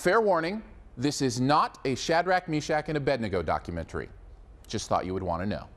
fair warning, this is not a Shadrach, Meshach, and Abednego documentary. Just thought you would want to know.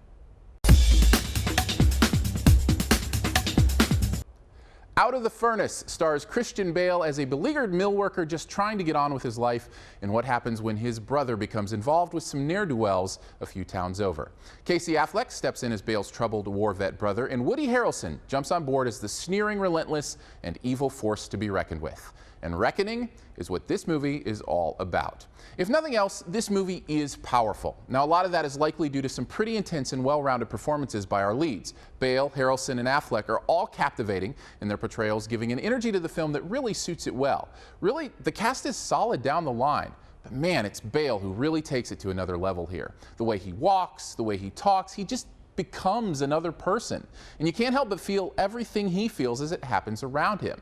Out of the Furnace stars Christian Bale as a beleaguered mill worker just trying to get on with his life and what happens when his brother becomes involved with some ne'er-do-wells a few towns over. Casey Affleck steps in as Bale's troubled war vet brother, and Woody Harrelson jumps on board as the sneering, relentless, and evil force to be reckoned with. And reckoning is what this movie is all about. If nothing else, this movie is powerful. Now, a lot of that is likely due to some pretty intense and well-rounded performances by our leads. Bale, Harrelson, and Affleck are all captivating in their portrayals, giving an energy to the film that really suits it well. Really, the cast is solid down the line. But man, it's Bale who really takes it to another level here. The way he walks, the way he talks, he just becomes another person. And you can't help but feel everything he feels as it happens around him.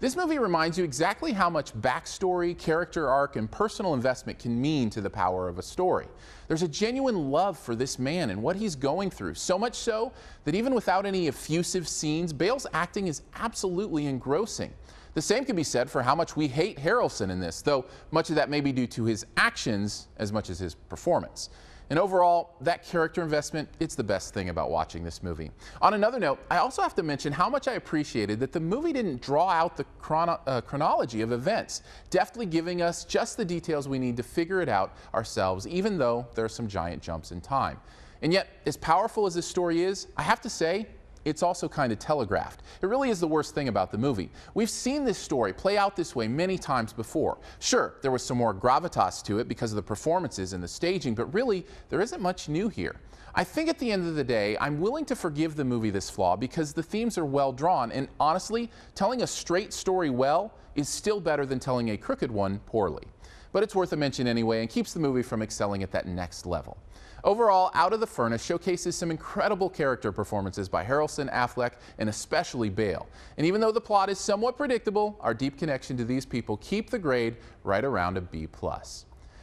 This movie reminds you exactly how much backstory, character arc, and personal investment can mean to the power of a story. There's a genuine love for this man and what he's going through, so much so that even without any effusive scenes, Bale's acting is absolutely engrossing. The same can be said for how much we hate Harrelson in this, though much of that may be due to his actions as much as his performance. And overall, that character investment, it's the best thing about watching this movie. On another note, I also have to mention how much I appreciated that the movie didn't draw out the chronology of events, deftly giving us just the details we need to figure it out ourselves, even though there are some giant jumps in time. And yet, as powerful as this story is, I have to say, it's also kind of telegraphed. It really is the worst thing about the movie. We've seen this story play out this way many times before. Sure, there was some more gravitas to it because of the performances and the staging, but really, there isn't much new here. I think at the end of the day, I'm willing to forgive the movie this flaw because the themes are well drawn, and honestly, telling a straight story well is still better than telling a crooked one poorly. But it's worth a mention anyway and keeps the movie from excelling at that next level. Overall, Out of the Furnace showcases some incredible character performances by Harrelson, Affleck, and especially Bale. And even though the plot is somewhat predictable, our deep connection to these people keep the grade right around a B+.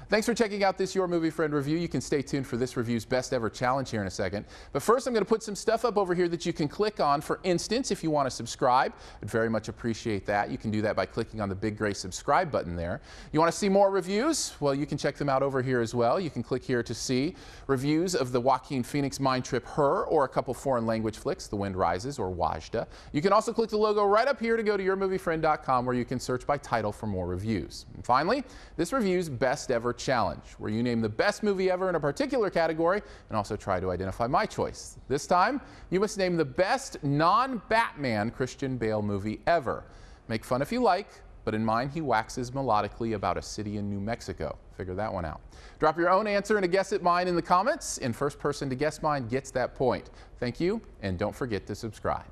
Thanks for checking out this Your Movie Friend review. You can stay tuned for this review's best ever challenge here in a second. But first, I'm going to put some stuff up over here that you can click on. For instance, if you want to subscribe, I'd very much appreciate that. You can do that by clicking on the big gray subscribe button there. You want to see more reviews? Well, you can check them out over here as well. You can click here to see reviews of the Joaquin Phoenix Mind Trip Her, or a couple foreign language flicks, The Wind Rises or Wajda. You can also click the logo right up here to go to yourmoviefriend.com, where you can search by title for more reviews. And finally, this review's best ever challenge, where you name the best movie ever in a particular category and also try to identify my choice. This time, you must name the best non-Batman Christian Bale movie ever. Make fun if you like, but in mine he waxes melodically about a city in New Mexico. Figure that one out. Drop your own answer and a guess at mine in the comments, and first person to guess mine gets that point. Thank you, and don't forget to subscribe.